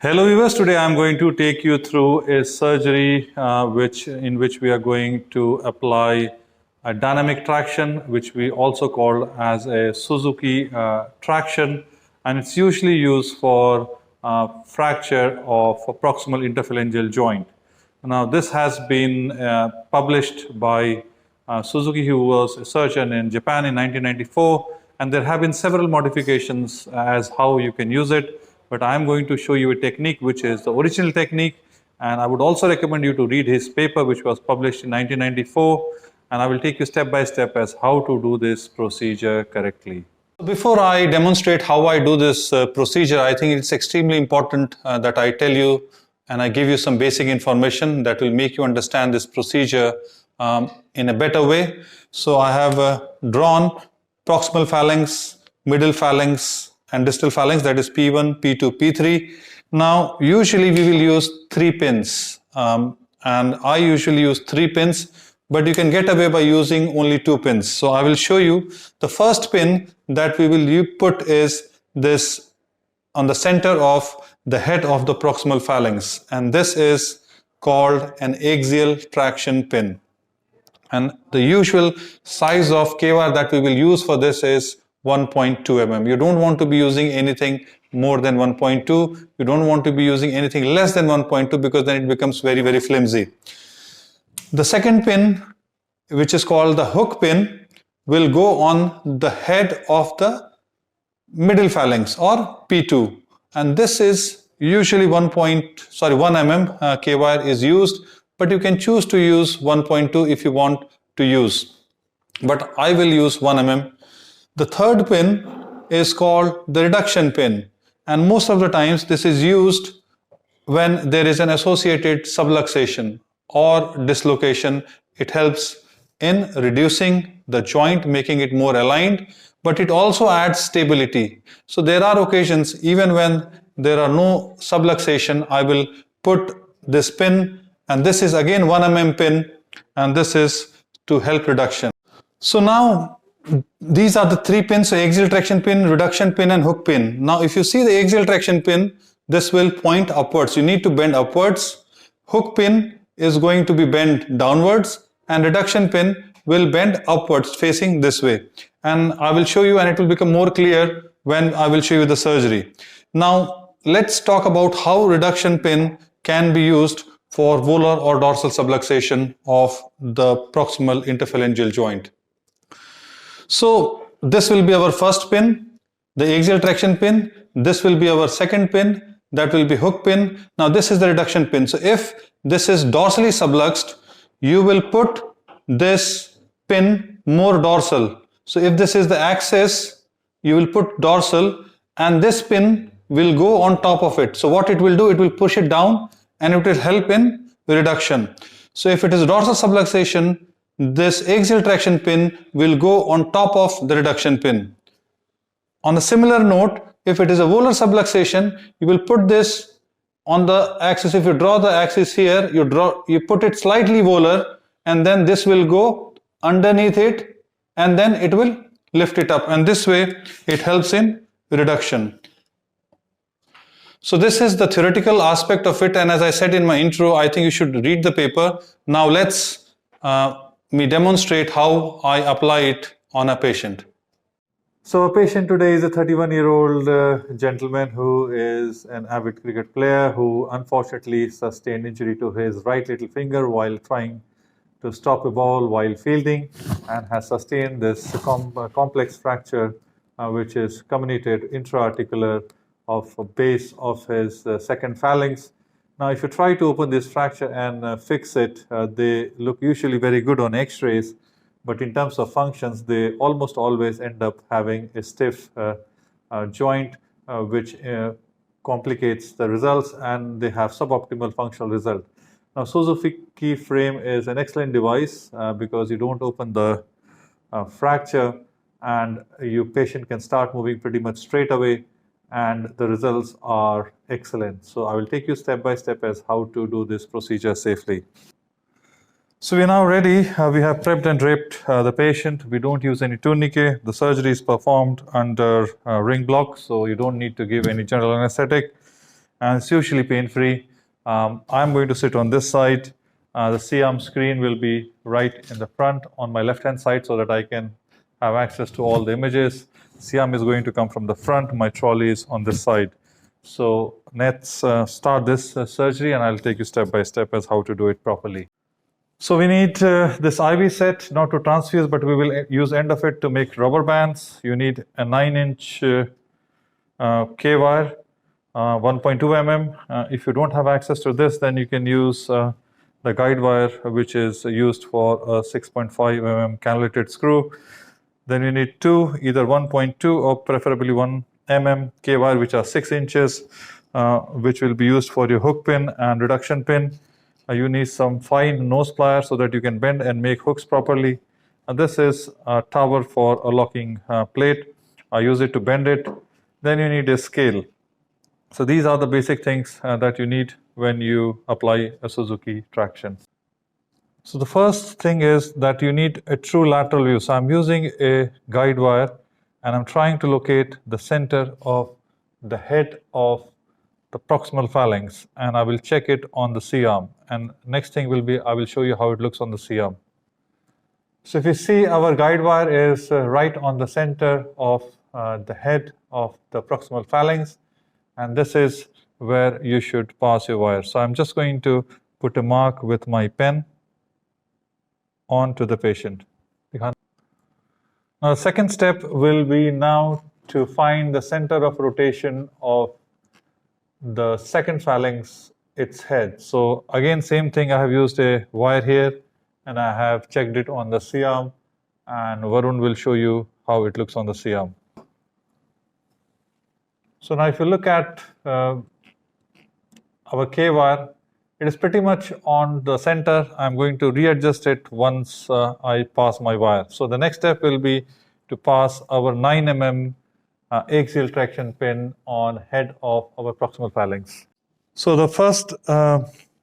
Hello viewers, today I am going to take you through a surgery in which we are going to apply a dynamic traction, which we also call as a Suzuki traction, and it's usually used for fracture of a proximal interphalangeal joint. Now this has been published by Suzuki, who was a surgeon in Japan in 1994, and there have been several modifications as how you can use it. But I am going to show you a technique which is the original technique, and I would also recommend you to read his paper which was published in 1994, and I will take you step by step as how to do this procedure correctly. Before I demonstrate how I do this procedure, I think it's extremely important that I tell you and I give you some basic information that will make you understand this procedure in a better way. So I have drawn proximal phalanx, middle phalanx, and distal phalanx, that is P1, P2, P3. Now, usually we will use 3 pins, and I usually use 3 pins, but you can get away by using only 2 pins. So I will show you the first pin that we will put is this on the center of the head of the proximal phalanx, and this is called an axial traction pin. And the usual size of K-wire that we will use for this is 1.2 mm. You don't want to be using anything more than 1.2. You don't want to be using anything less than 1.2 because then it becomes very, very flimsy. The second pin, which is called the hook pin, will go on the head of the middle phalanx or P2. And this is usually 1 mm K-wire is used, but you can choose to use 1.2 if you want to use. But I will use 1 mm. The third pin is called the reduction pin, and most of the times this is used when there is an associated subluxation or dislocation. It helps in reducing the joint, making it more aligned, but it also adds stability. So there are occasions even when there are no subluxation, I will put this pin, and this is again 1 mm pin, and this is to help reduction. So now these are the 3 pins, so axial traction pin, reduction pin and hook pin. Now if you see the axial traction pin, this will point upwards. You need to bend upwards. Hook pin is going to be bent downwards, and reduction pin will bend upwards facing this way. And I will show you, and it will become more clear when I will show you the surgery. Now let's talk about how reduction pin can be used for volar or dorsal subluxation of the proximal interphalangeal joint. So this will be our first pin, the axial traction pin. This will be our second pin, that will be hook pin. Now this is the reduction pin. So if this is dorsally subluxed, you will put this pin more dorsal. So if this is the axis, you will put dorsal, and this pin will go on top of it. So what it will do, it will push it down and it will help in reduction. So if it is dorsal subluxation, this axial traction pin will go on top of the reduction pin. On a similar note, if it is a volar subluxation, you will put this on the axis. If you draw the axis here, you put it slightly volar, and then this will go underneath it, and then it will lift it up, and this way it helps in reduction. So this is the theoretical aspect of it, and as I said in my intro, I think you should read the paper. Now let's me demonstrate how I apply it on a patient. So a patient today is a 31-year-old gentleman who is an avid cricket player who unfortunately sustained injury to his right little finger while trying to stop a ball while fielding, and has sustained this complex fracture which is comminuted intra-articular of a base of his second phalanx. Now, if you try to open this fracture and fix it, they look usually very good on x-rays, but in terms of functions, they almost always end up having a stiff joint, which complicates the results, and they have suboptimal functional result. Now, Suzuki Frame is an excellent device because you don't open the fracture, and your patient can start moving pretty much straight away, and the results are excellent. So I will take you step by step as how to do this procedure safely. So we are now ready. We have prepped and draped the patient. We don't use any tourniquet. The surgery is performed under ring block, so you don't need to give any general anesthetic. and it's usually pain-free. I'm going to sit on this side. The C-arm screen will be right in the front on my left-hand side so that I can have access to all the images. C-arm is going to come from the front. My trolley is on this side. So let's start this surgery, and I'll take you step by step as how to do it properly. So we need this IV set, not to transfuse, but we will use end of it to make rubber bands. You need a 9-inch K-wire, 1.2 mm. If you don't have access to this, then you can use the guide wire, which is used for a 6.5 mm cannulated screw. Then you need two, either 1.2 or preferably 1 mm K-wire, which are 6 inches, which will be used for your hook pin and reduction pin. You need some fine nose pliers so that you can bend and make hooks properly. And this is a tower for a locking plate. I use it to bend it. Then you need a scale. So these are the basic things that you need when you apply a Suzuki traction. So the first thing is that you need a true lateral view. So I'm using a guide wire and I'm trying to locate the center of the head of the proximal phalanx, and I will check it on the C-arm. And next thing will be, I will show you how it looks on the C-arm. So if you see, our guide wire is right on the center of the head of the proximal phalanx, and this is where you should pass your wire. So I'm just going to put a mark with my pen onto the patient. Now the second step will be now to find the center of rotation of the second phalanx, its head. So again, same thing, I have used a wire here and I have checked it on the C-arm, and Varun will show you how it looks on the C-arm. So now if you look at our K-wire, it is pretty much on the center. I'm going to readjust it once I pass my wire. So the next step will be to pass our 9 mm axial traction pin on head of our proximal phalanx. So the first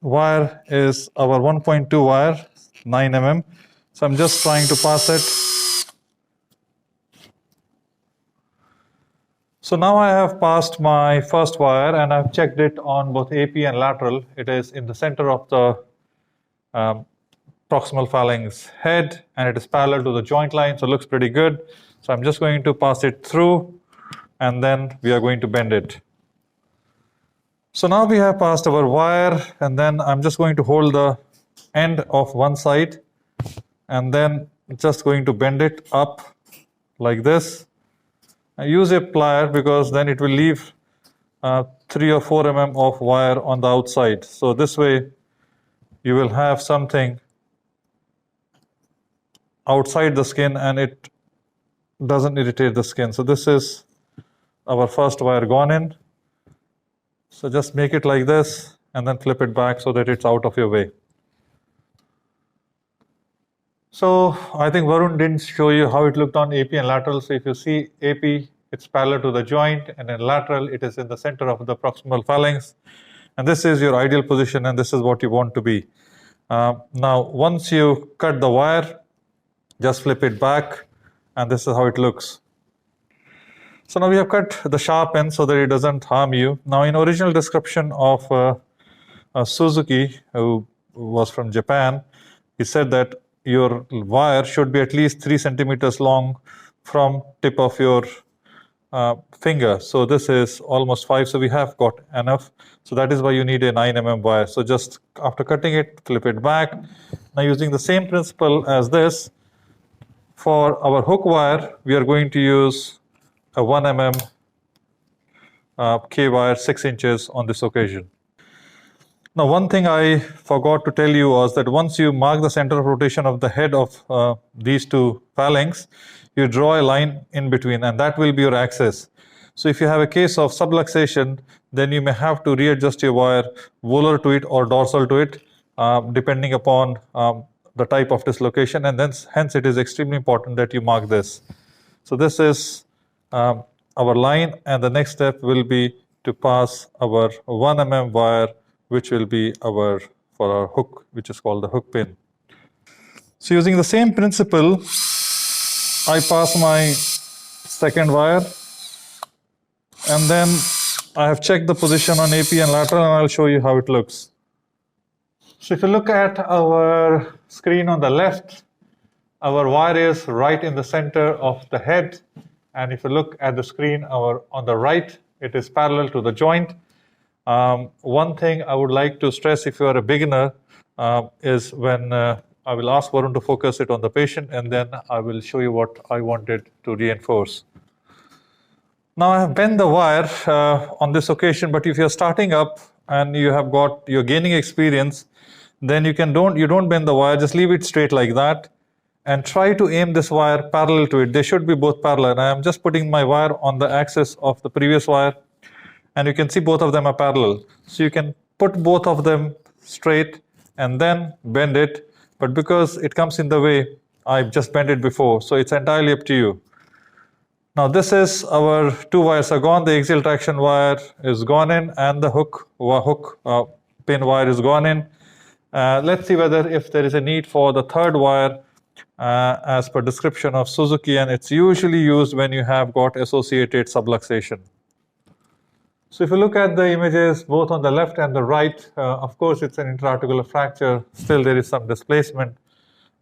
wire is our 1.2 wire, 9 mm. So I'm just trying to pass it. So now I have passed my first wire and I've checked it on both AP and lateral. It is in the center of the proximal phalanx head and it is parallel to the joint line, so it looks pretty good. So I'm just going to pass it through and then we are going to bend it. So now we have passed our wire, and then I'm just going to hold the end of one side and then just going to bend it up like this. I use a plier because then it will leave 3 or 4 mm of wire on the outside. So this way you will have something outside the skin and it doesn't irritate the skin. So this is our first wire gone in. So just make it like this and then flip it back so that it's out of your way. So I think Varun didn't show you how it looked on AP and lateral. So if you see AP, it's parallel to the joint, and in lateral, it is in the center of the proximal phalanx. And this is your ideal position, and this is what you want to be. Now, once you cut the wire, just flip it back, and this is how it looks. So now we have cut the sharp end so that it doesn't harm you. Now, in original description of Suzuki, who was from Japan, he said that your wire should be at least 3 centimeters long from tip of your finger. So this is almost 5, so we have got enough. So that is why you need a 9 mm wire. So just after cutting it, flip it back. Now using the same principle as this, for our hook wire, we are going to use a 1 mm K wire, 6 inches on this occasion. Now, one thing I forgot to tell you was that once you mark the center of rotation of the head of these two phalanx, you draw a line in between, and that will be your axis. So if you have a case of subluxation, then you may have to readjust your wire volar to it or dorsal to it, depending upon the type of dislocation, and then hence it is extremely important that you mark this. So this is our line, and the next step will be to pass our 1 mm wire, which will be for our hook, which is called the hook pin. So using the same principle, I pass my second wire and then I have checked the position on AP and lateral, and I'll show you how it looks. So if you look at our screen on the left, our wire is right in the center of the head. And if you look at the screen on the right, it is parallel to the joint. One thing I would like to stress if you are a beginner is when I will ask Varun to focus it on the patient, and then I will show you what I wanted to reinforce. Now I have bent the wire on this occasion, but if you're starting up and you're gaining experience, then you don't bend the wire, just leave it straight like that and try to aim this wire parallel to it. They should be both parallel. And I am just putting my wire on the axis of the previous wire, and you can see both of them are parallel. So you can put both of them straight and then bend it, but because it comes in the way, I've just bent it before, so it's entirely up to you. Now this is our two wires are gone. The axial traction wire is gone in, and the hook pin wire is gone in. Let's see if there is a need for the third wire as per description of Suzuki, and it's usually used when you have got associated subluxation. So if you look at the images both on the left and the right, of course it's an intra-articular fracture. Still there is some displacement,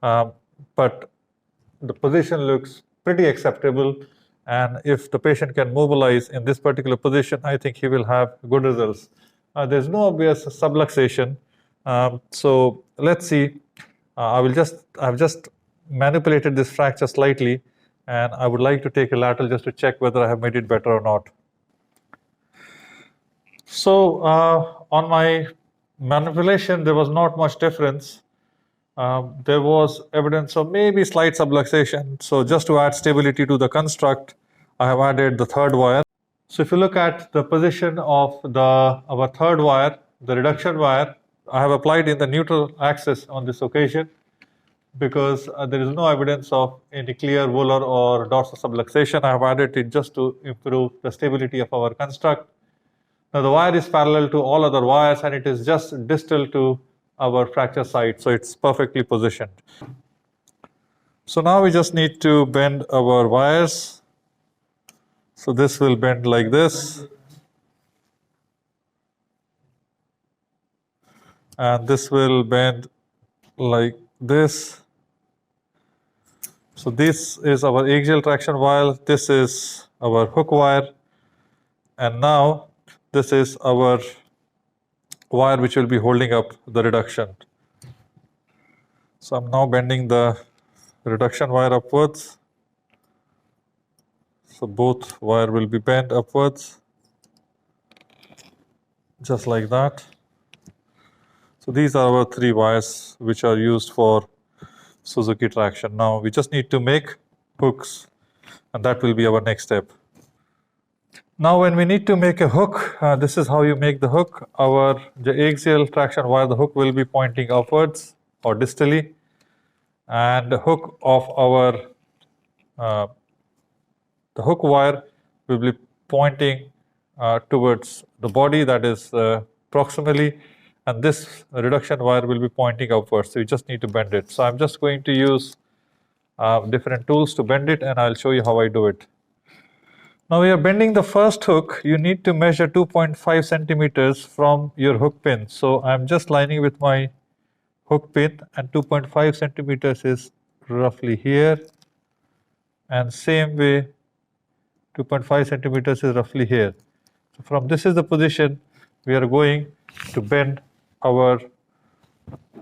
but the position looks pretty acceptable. And if the patient can mobilize in this particular position, I think he will have good results. There's no obvious subluxation. So let's see. I've just manipulated this fracture slightly, and I would like to take a lateral just to check whether I have made it better or not. So on my manipulation, there was not much difference. There was evidence of maybe slight subluxation. So just to add stability to the construct, I have added the third wire. So if you look at the position of our third wire, the reduction wire, I have applied in the neutral axis on this occasion because there is no evidence of any clear volar or dorsal subluxation. I have added it just to improve the stability of our construct. Now the wire is parallel to all other wires, and it is just distal to our fracture site, so it's perfectly positioned. So now we just need to bend our wires. So this will bend like this, and this will bend like this. So this is our axial traction wire, this is our hook wire, and now this is our wire which will be holding up the reduction. So I'm now bending the reduction wire upwards. So both wire will be bent upwards, just like that. So these are our three wires which are used for Suzuki traction. Now we just need to make hooks, and that will be our next step. Now when we need to make a hook, this is how you make the hook. The axial traction wire, the hook will be pointing upwards or distally, and the hook of the hook wire will be pointing towards the body, that is proximally, and this reduction wire will be pointing upwards. So you just need to bend it. So I'm just going to use different tools to bend it, and I'll show you how I do it. Now we are bending the first hook. You need to measure 2.5 centimeters from your hook pin. So I'm just lining with my hook pin, and 2.5 centimeters is roughly here, and same way 2.5 centimeters is roughly here. So from this is the position we are going to bend our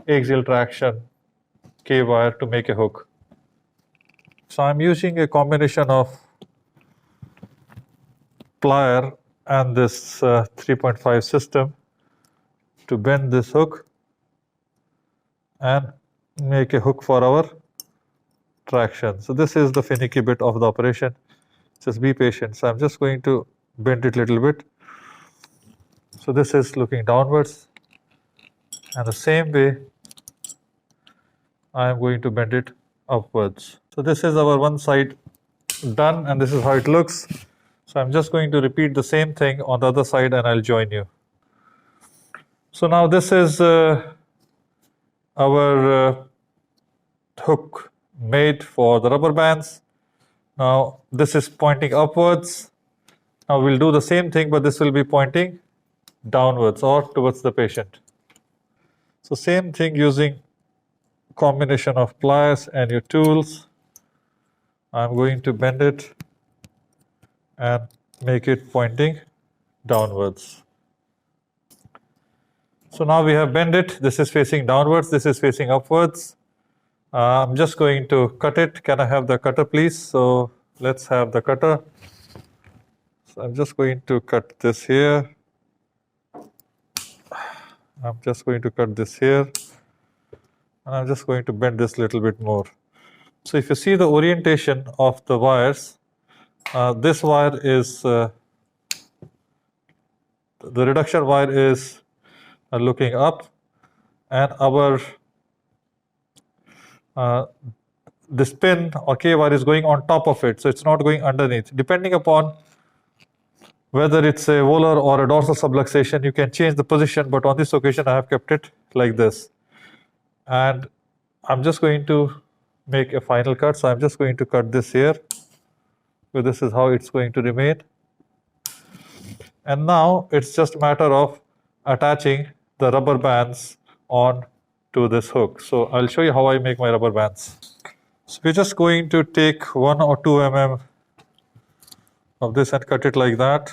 axial traction K wire to make a hook. So I'm using a combination of plier and this 3.5 system to bend this hook and make a hook for our traction. So this is the finicky bit of the operation. Just be patient. So I'm just going to bend it a little bit. So this is looking downwards, and the same way I am going to bend it upwards. So this is our one side done, and this is how it looks. So I'm just going to repeat the same thing on the other side, and I'll join you. So now this is our hook made for the rubber bands. Now this is pointing upwards, Now we'll do the same thing, but this will be pointing downwards or towards the patient. So same thing using combination of pliers and your tools. I'm going to bend it and make it pointing downwards. So now we have bent it. This is facing downwards, this is facing upwards. I'm just going to cut it. Can I have the cutter, please? So let's have the cutter. So I'm just going to cut this here. I'm just going to cut this here. And I'm just going to bend this a little bit more. So if you see the orientation of the wires, this wire is, the reduction wire is looking up, and our this pin or K wire is going on top of it, so it's not going underneath. Depending upon whether it's a volar or a dorsal subluxation, you can change the position, but on this occasion I have kept it like this. And I'm just going to make a final cut, so I'm just going to cut this here. So this is how it's going to remain. And now it's just a matter of attaching the rubber bands on to this hook. So I'll show you how I make my rubber bands. So we're just going to take 1 or 2 mm of this and cut it like that.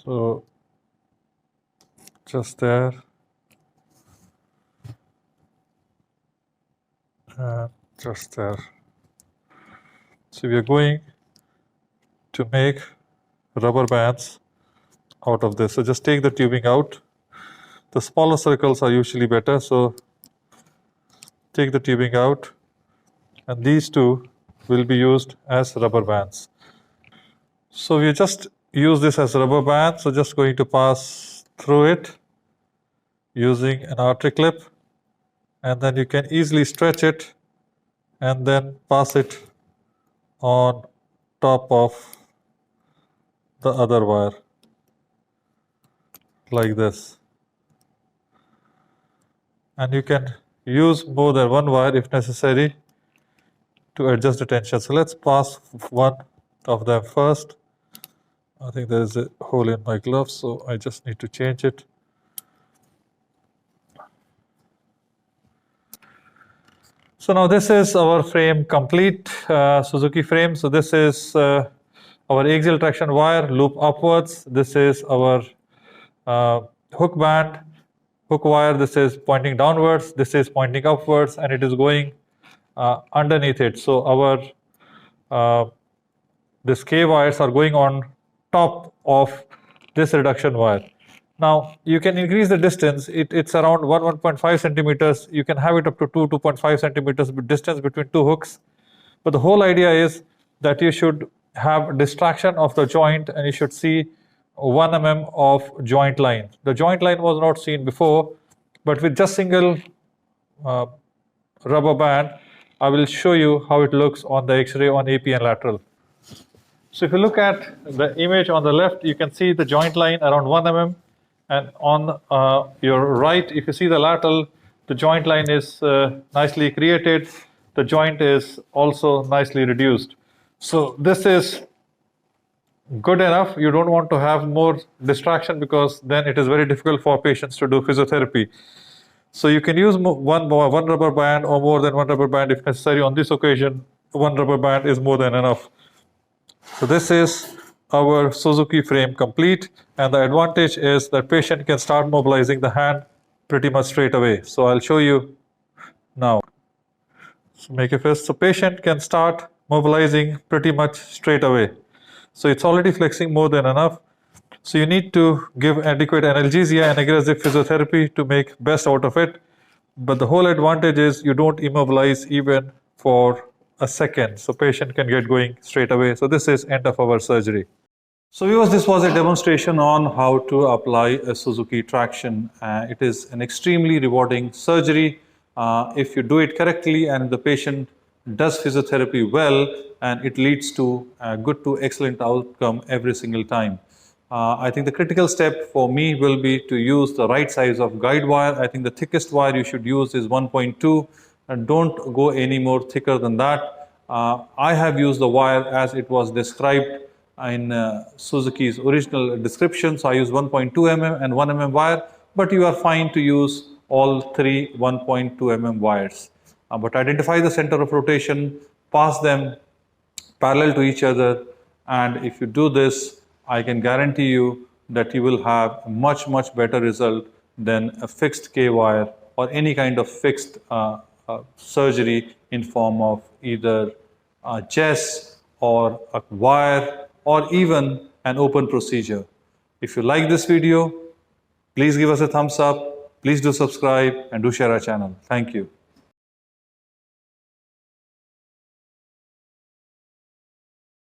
So just there, and just there. So we are going to make rubber bands out of this. So just take the tubing out. The smaller circles are usually better, so take the tubing out, and these two will be used as rubber bands. So we just use this as rubber band, so just going to pass through it using an artery clip, and then you can easily stretch it and then pass it on top of the other wire like this. And you can use more than one wire if necessary to adjust the tension. So let's pass one of them first. I think there is a hole in my glove, so I just need to change it. So now this is our frame complete, Suzuki frame. So this is our axial traction wire, loop upwards. This is our hook band, hook wire. This is pointing downwards, this is pointing upwards, and it is going underneath it. So our this K wires are going on top of this reduction wire. Now you can increase the distance. It's around 1.5 centimeters. You can have it up to 2.5 centimeters distance between two hooks. But the whole idea is that you should have distraction of the joint, and you should see 1 mm of joint line. The joint line was not seen before, but with just single rubber band, I will show you how it looks on the X-ray on AP and lateral. So if you look at the image on the left, you can see the joint line around 1 mm. And on your right, if you see the lateral, the joint line is nicely created. The joint is also nicely reduced. So this is good enough. You don't want to have more distraction, because then it is very difficult for patients to do physiotherapy. So you can use one rubber band or more than one rubber band if necessary. On this occasion, one rubber band is more than enough. So this is our Suzuki frame complete, and the advantage is that patient can start mobilizing the hand pretty much straight away. So I'll show you now. So make a fist. So patient can start mobilizing pretty much straight away. So it's already flexing more than enough. So you need to give adequate analgesia and aggressive physiotherapy to make best out of it. But the whole advantage is you don't immobilize even for a second. So patient can get going straight away. So this is end of our surgery. So viewers, this was a demonstration on how to apply a Suzuki traction. It is an extremely rewarding surgery if you do it correctly and the patient does physiotherapy well, and it leads to a good to excellent outcome every single time. I think the critical step for me will be to use the right size of guide wire. I think the thickest wire you should use is 1.2, and don't go any more thicker than that. I have used the wire as it was described in Suzuki's original description. So I use 1.2 mm and 1 mm wire, but you are fine to use all three 1.2 mm wires. But identify the center of rotation, pass them parallel to each other, and if you do this, I can guarantee you that you will have a much better result than a fixed K wire or any kind of fixed surgery in form of either chess or a wire or even an open procedure. If you like this video, please give us a thumbs up, please do subscribe and do share our channel. Thank you.